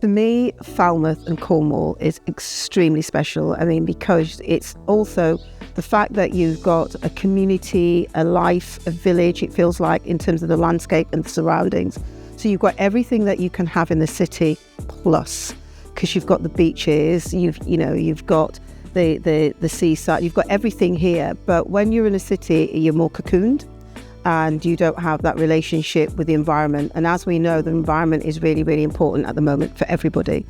For me, Falmouth and Cornwall is extremely special. I mean, because it's also the fact that you've got a community, a life, a village, it feels like, in terms of the landscape and the surroundings. So you've got everything that you can have in the city plus, because you've got the beaches, you've got the seaside, you've got everything here. But when you're in a city, you're more cocooned and you don't have that relationship with the environment. And as we know, the environment is really, really important at the moment for everybody.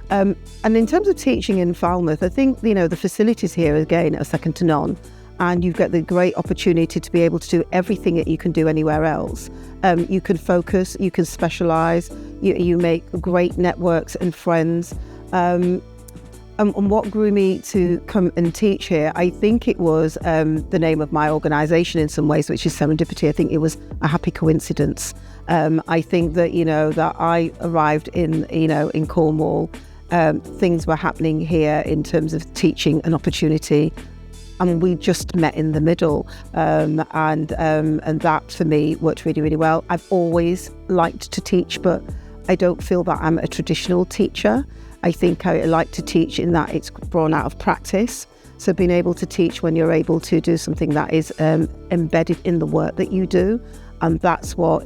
And in terms of teaching in Falmouth, I think, the facilities here, again, are second to none. And you've got the great opportunity to be able to do everything that you can do anywhere else. You can focus, you can specialise, you make great networks and friends. And what grew me to come and teach here, I think it was the name of my organisation in some ways, which is Serendipity. I think it was a happy coincidence. I think that, that I arrived in Cornwall, things were happening here in terms of teaching and opportunity. And we just met in the middle, and that for me worked really, really well. I've always liked to teach, but I don't feel that I'm a traditional teacher. I think I like to teach in that it's born out of practice. So being able to teach when you're able to do something that is embedded in the work that you do, and that's what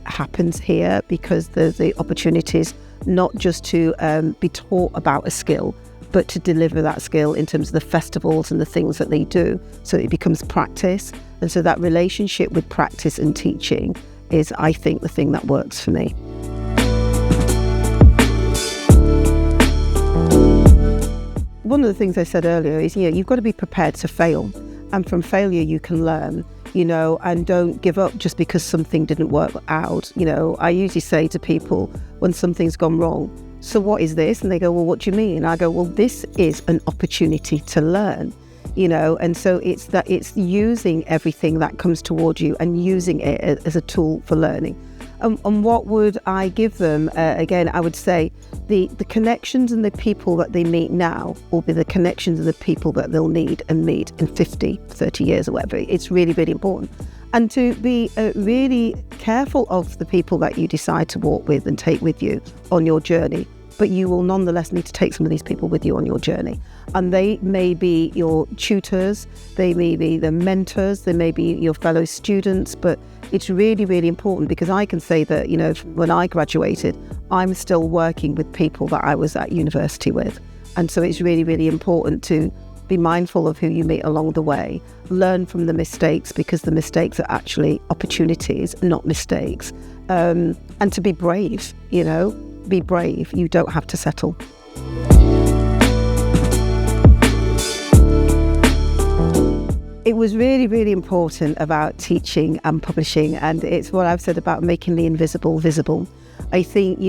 happens here, because there's the opportunities not just to be taught about a skill, but to deliver that skill in terms of the festivals and the things that they do, so it becomes practice. And so that relationship with practice and teaching is, I think, the thing that works for me. One of the things I said earlier is, you've got to be prepared to fail. And from failure, you can learn, and don't give up just because something didn't work out. I usually say to people when something's gone wrong, so what is this? And they go, well, what do you mean? And I go, well, this is an opportunity to learn, and so it's using everything that comes toward you and using it as a tool for learning. And what would I give them? Again, I would say the connections and the people that they meet now will be the connections and the people that they'll need and meet in 50, 30 years or whatever. It's really, really important. And to be really careful of the people that you decide to walk with and take with you on your journey. But you will nonetheless need to take some of these people with you on your journey. And they may be your tutors, they may be the mentors, they may be your fellow students, but it's really, really important, because I can say that, when I graduated, I'm still working with people that I was at university with. And so it's really, really important to be mindful of who you meet along the way, learn from the mistakes, because the mistakes are actually opportunities, not mistakes. And to be brave, be brave. You don't have to settle. It was really, really important about teaching and publishing, and it's what I've said about making the invisible visible. I think,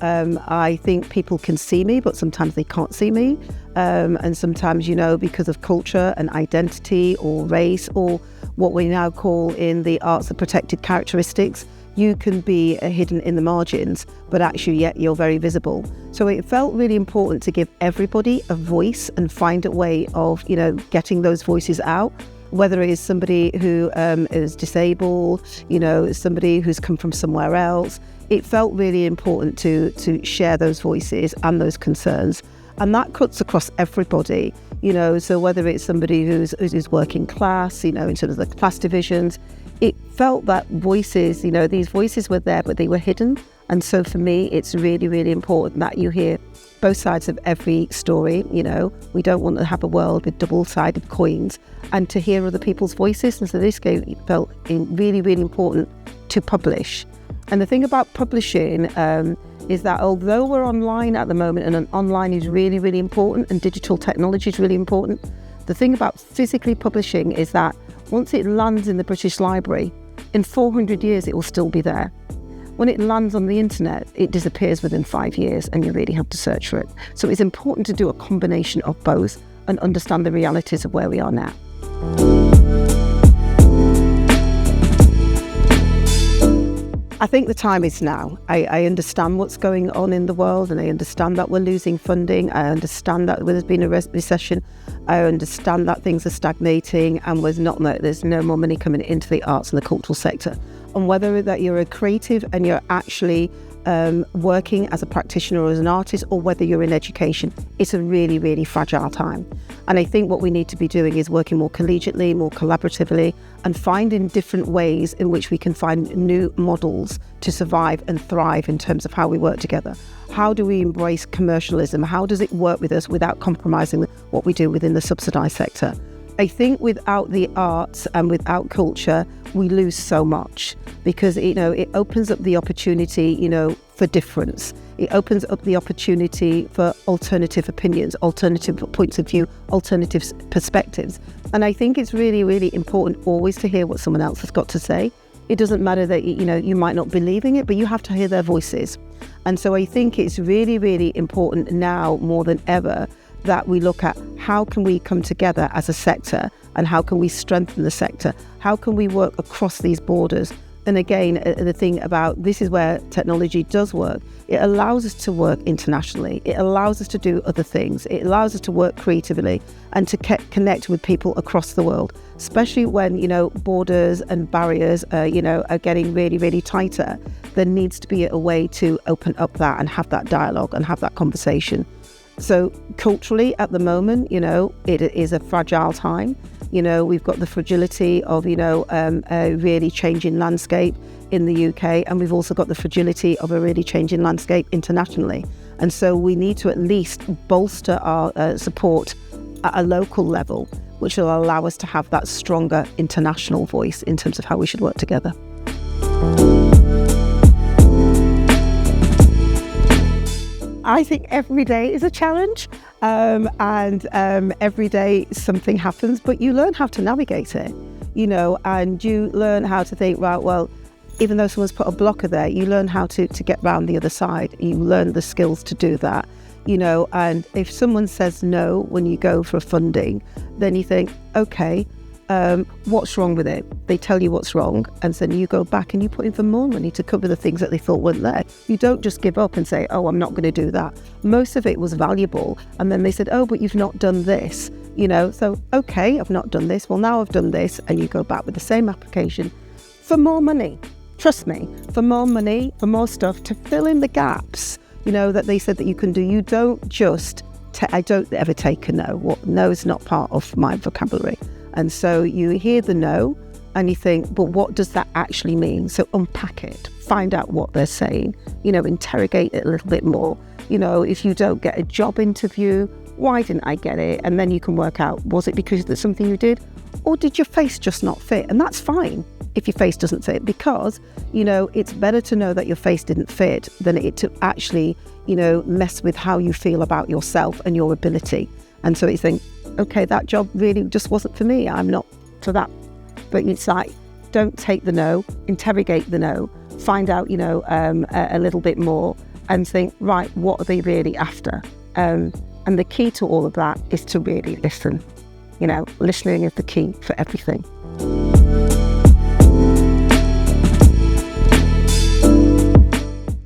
I think people can see me, but sometimes they can't see me. And sometimes, because of culture and identity or race, or what we now call in the arts the protected characteristics, you can be hidden in the margins, but actually yet you're very visible. So it felt really important to give everybody a voice and find a way of, getting those voices out, whether it is somebody who is disabled, somebody who's come from somewhere else. It felt really important to share those voices and those concerns. And that cuts across everybody, so whether it's somebody who's working class, in terms of the class divisions, it felt that voices, these voices were there, but they were hidden. And so for me, it's really, really important that you hear both sides of every story. We don't want to have a world with double-sided coins, and to hear other people's voices. And so this felt really, really important to publish. And the thing about publishing is that although we're online at the moment, and online is really, really important, and digital technology is really important, the thing about physically publishing is that once it lands in the British Library, in 400 years it will still be there. When it lands on the internet, it disappears within 5 years, and you really have to search for it. So it's important to do a combination of both and understand the realities of where we are now. I think the time is now. I understand what's going on in the world, and I understand that we're losing funding. I understand that there's been a recession. I understand that things are stagnating and there's no more money coming into the arts and the cultural sector. And whether that you're a creative and you're actually working as a practitioner or as an artist, or whether you're in education, it's a really, really fragile time. And I think what we need to be doing is working more collegiately, more collaboratively, and finding different ways in which we can find new models to survive and thrive in terms of how we work together. How do we embrace commercialism? How does it work with us without compromising what we do within the subsidised sector? I think without the arts and without culture, we lose so much, because, it opens up the opportunity, for difference. It opens up the opportunity for alternative opinions, alternative points of view, alternative perspectives. And I think it's really, really important always to hear what someone else has got to say. It doesn't matter that, you might not believe in it, but you have to hear their voices. And so I think it's really, really important now more than ever that we look at how can we come together as a sector, and how can we strengthen the sector? How can we work across these borders? And again, the thing about this is where technology does work. It allows us to work internationally. It allows us to do other things. It allows us to work creatively and to connect with people across the world, especially when, borders and barriers, are getting really, really tighter. There needs to be a way to open up that and have that dialogue and have that conversation. So culturally at the moment, it is a fragile time. We've got the fragility of, a really changing landscape in the UK, and we've also got the fragility of a really changing landscape internationally. And so we need to at least bolster our support at a local level, which will allow us to have that stronger international voice in terms of how we should work together. I think every day is a challenge, and every day something happens, but you learn how to navigate it, and you learn how to think, right, well, even though someone's put a blocker there, you learn how to get round the other side. You learn the skills to do that, and if someone says no when you go for funding, then you think, okay, what's wrong with it? They tell you what's wrong, and then you go back and you put in for more money to cover the things that they thought weren't there. You don't just give up and say, oh, I'm not going to do that. Most of it was valuable, and then they said, oh, but you've not done this, so okay, I've not done this, well, now I've done this, and you go back with the same application for more money. Trust me, for more money, for more stuff to fill in the gaps, that they said that you can do. You don't just, I don't ever take a no. No is not part of my vocabulary. And so you hear the no and you think, but what does that actually mean? So unpack it, find out what they're saying, interrogate it a little bit more. If you don't get a job interview, why didn't I get it? And then you can work out, was it because that's something you did? Or did your face just not fit? And that's fine if your face doesn't fit, because, it's better to know that your face didn't fit than it to actually, mess with how you feel about yourself and your ability. And so you think, okay, that job really just wasn't for me. I'm not for that. But it's like, don't take the no, interrogate the no, find out, a little bit more and think, right, what are they really after? And the key to all of that is to really listen. Listening is the key for everything.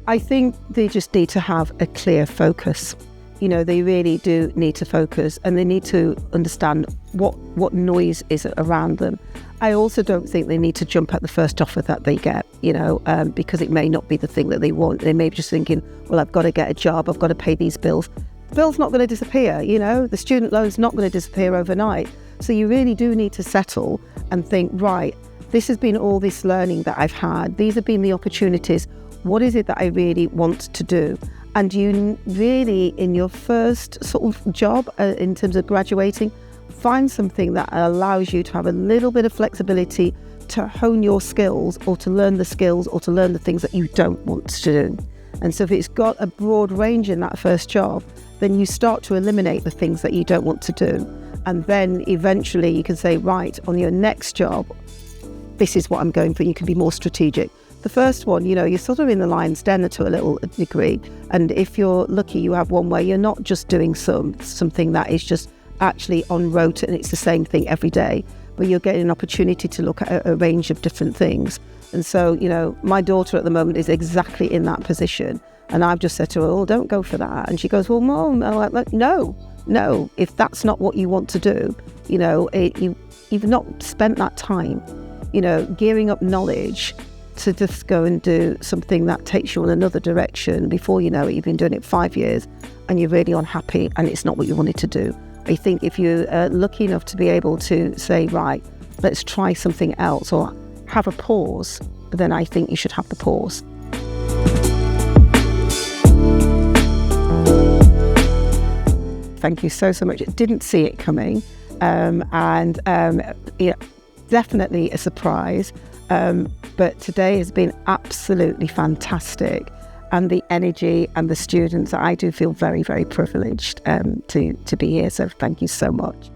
I think they just need to have a clear focus. They really do need to focus, and they need to understand what noise is around them. I also don't think they need to jump at the first offer that they get, because it may not be the thing that they want. They may be just thinking, well, I've got to get a job, I've got to pay these bills. The bill's not going to disappear, the student loan's not going to disappear overnight. So you really do need to settle and think, right, this has been all this learning that I've had. These have been the opportunities. What is it that I really want to do? And you really, in your first sort of job, in terms of graduating, find something that allows you to have a little bit of flexibility to hone your skills, or to learn the skills, or to learn the things that you don't want to do. And so if it's got a broad range in that first job, then you start to eliminate the things that you don't want to do. And then eventually you can say, right, on your next job, this is what I'm going for. You can be more strategic. The first one, you're sort of in the lion's den to a little degree. And if you're lucky, you have one where you're not just doing something that is just actually on rota and it's the same thing every day, but you're getting an opportunity to look at a range of different things. And so, my daughter at the moment is exactly in that position. And I've just said to her, oh, don't go for that. And she goes, well, Mom, I'm like, no, if that's not what you want to do, you've not spent that time, gearing up knowledge to just go and do something that takes you in another direction. Before you know it, you've been doing it 5 years and you're really unhappy and it's not what you wanted to do. I think if you're lucky enough to be able to say, right, let's try something else or have a pause, then I think you should have the pause. Thank you so much. Didn't see it coming, definitely a surprise. But today has been absolutely fantastic, and the energy and the students, I do feel very, very privileged to be here. So thank you so much.